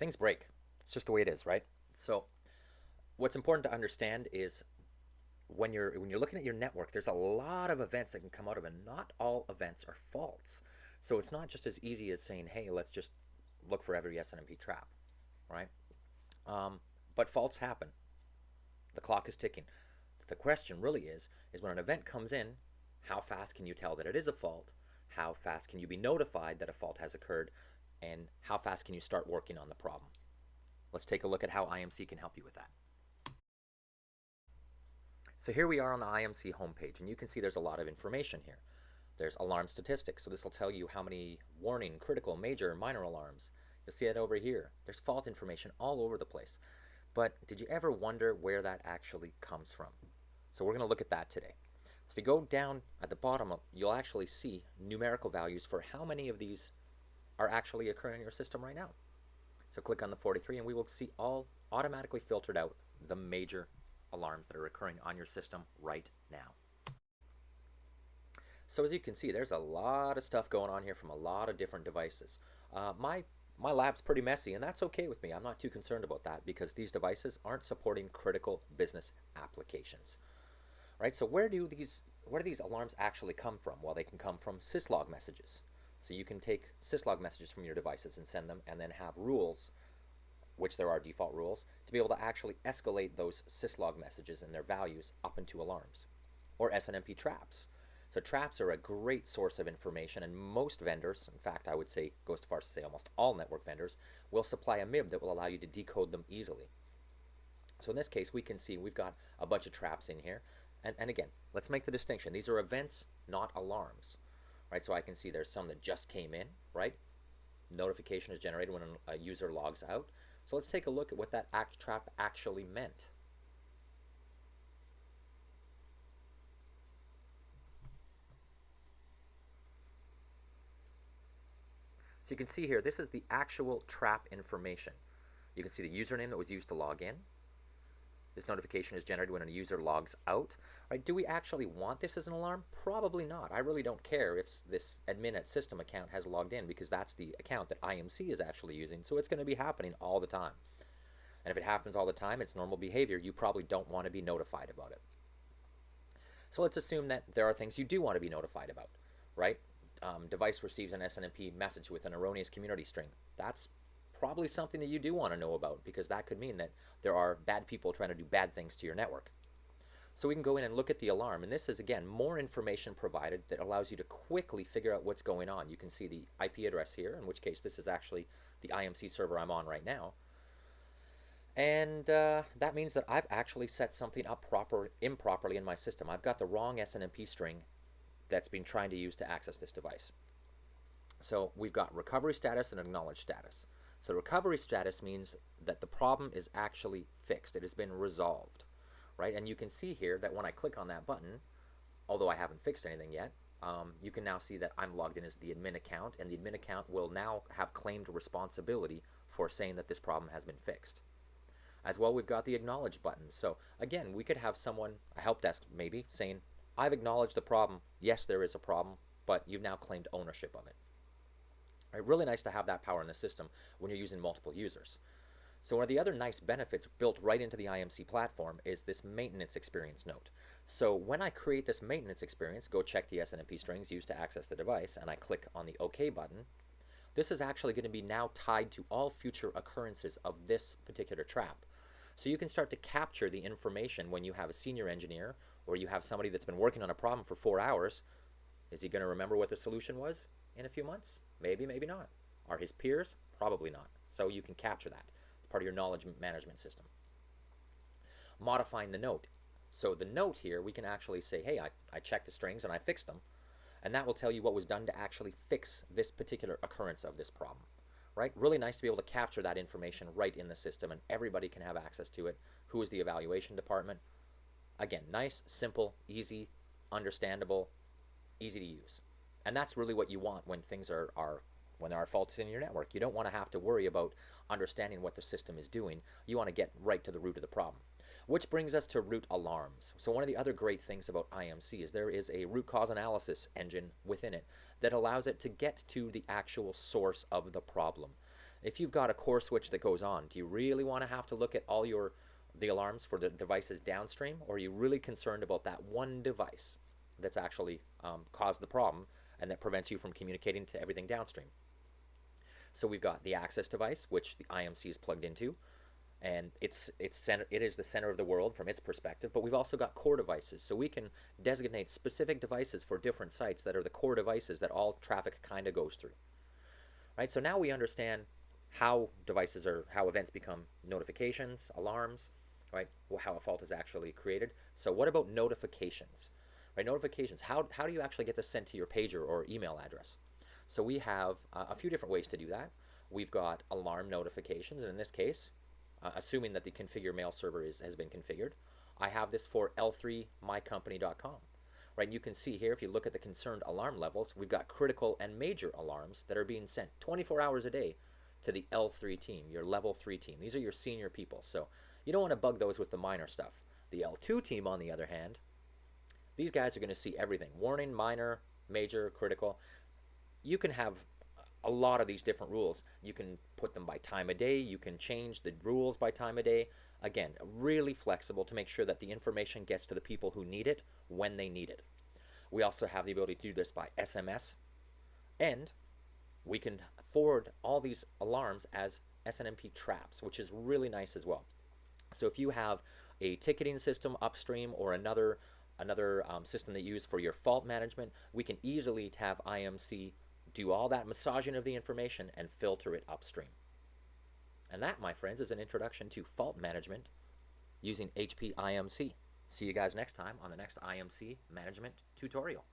things break. It's just the way it is, right? So what's important to understand is when you're looking at your network, there's a lot of events that can come out of it. Not all events are faults. So it's not just as easy as saying, hey, let's just look for every SNMP trap, right? But faults happen. The clock is ticking. The question really is when an event comes in, how fast can you tell that it is a fault? How fast can you be notified that a fault has occurred? And how fast can you start working on the problem? Let's take a look at how IMC can help you with that. So here we are on the IMC homepage, and you can see there's a lot of information here. There's alarm statistics, so this will tell you how many warning, critical, major, minor alarms. You'll see it over here. There's fault information all over the place. But did you ever wonder where that actually comes from? So we're going to look at that today. So if you go down at the bottom, you'll actually see numerical values for how many of these are actually occurring in your system right now. So click on the 43 and we will see all automatically filtered out the major alarms that are occurring on your system right now. So as you can see, there's a lot of stuff going on here from a lot of different devices. My lab's pretty messy, and that's okay with me. I'm not too concerned about that because these devices aren't supporting critical business applications. Right? So where do these alarms actually come from? Well, they can come from syslog messages. So you can take syslog messages from your devices and send them, and then have rules, which there are default rules, to be able to actually escalate those syslog messages and their values up into alarms. Or SNMP traps. So traps are a great source of information, and most vendors, in fact I would say, goes as far as to say almost all network vendors, will supply a MIB that will allow you to decode them easily. So in this case we can see we've got a bunch of traps in here, and again, let's make the distinction. These are events, not alarms. Right? So I can see there's some that just came in, right? Notification is generated when a user logs out. So let's take a look at what that trap actually meant. So you can see here, this is the actual trap information. You can see the username that was used to log in. This notification is generated when a user logs out. Right? Do we actually want this as an alarm? Probably not. I really don't care if this admin at system account has logged in, because that's the account that IMC is actually using, so it's going to be happening all the time. And if it happens all the time, it's normal behavior. You probably don't want to be notified about it. So let's assume that there are things you do want to be notified about, right? Device receives an SNMP message with an erroneous community string. That's probably something that you do want to know about, because that could mean that there are bad people trying to do bad things to your network. So we can go in and look at the alarm, and this is again more information provided that allows you to quickly figure out what's going on. You can see the IP address here, in which case this is actually the IMC server I'm on right now. And that means that I've actually set something up improperly in my system. I've got the wrong SNMP string that's been trying to use to access this device. So we've got recovery status and acknowledged status. So recovery status means that the problem is actually fixed. It has been resolved, right? And you can see here that when I click on that button, although I haven't fixed anything yet, you can now see that I'm logged in as the admin account, and the admin account will now have claimed responsibility for saying that this problem has been fixed. As well, we've got the acknowledge button. So again, we could have someone, a help desk maybe, saying, I've acknowledged the problem. Yes, there is a problem, but you've now claimed ownership of it. Right, really nice to have that power in the system when you're using multiple users. So one of the other nice benefits built right into the IMC platform is this maintenance experience note. So when I create this maintenance experience, go check the SNMP strings used to access the device, and I click on the OK button, this is actually going to be now tied to all future occurrences of this particular trap. So you can start to capture the information when you have a senior engineer, or you have somebody that's been working on a problem for 4 hours. Is he going to remember what the solution was in a few months? Maybe, maybe not. Are his peers? Probably not. So you can capture that. It's part of your knowledge management system. Modifying the note. So the note here, we can actually say, hey, I checked the strings and I fixed them. And that will tell you what was done to actually fix this particular occurrence of this problem. Right? Really nice to be able to capture that information right in the system, and everybody can have access to it. Who is the evaluation department? Again, nice, simple, easy, understandable, easy to use. And that's really what you want when things when there are faults in your network. You don't want to have to worry about understanding what the system is doing. You want to get right to the root of the problem. Which brings us to root alarms. So one of the other great things about IMC is there is a root cause analysis engine within it that allows it to get to the actual source of the problem. If you've got a core switch that goes on, do you really want to have to look at all the alarms for the devices downstream, or are you really concerned about that one device that's actually caused the problem and that prevents you from communicating to everything downstream? So we've got the access device, which the IMC is plugged into, and it is the center of the world from its perspective, but we've also got core devices. So we can designate specific devices for different sites that are the core devices that all traffic kind of goes through. Right? So now we understand how events become notifications, alarms, right? How a fault is actually created. So what about notifications? Right? Notifications, how do you actually get this sent to your pager or email address? So we have a few different ways to do that. We've got alarm notifications, and in this case, assuming that the configure mail server has been configured, I have this for l3mycompany.com. Right, and you can see here, if you look at the concerned alarm levels, we've got critical and major alarms that are being sent 24 hours a day to the L3 team, your level 3 team. These are your senior people, so you don't want to bug those with the minor stuff. The L2 team, on the other hand, these guys are going to see everything. Warning, minor, major, critical. You can have a lot of these different rules. You can put them by time of day. You can change the rules by time of day. Again, really flexible to make sure that the information gets to the people who need it when they need it. We also have the ability to do this by SMS, and we can forward all these alarms as SNMP traps, which is really nice as well. So if you have a ticketing system upstream or another system that you use for your fault management, we can easily have IMC do all that massaging of the information and filter it upstream. And that, my friends, is an introduction to fault management using HP IMC. See you guys next time on the next IMC management tutorial.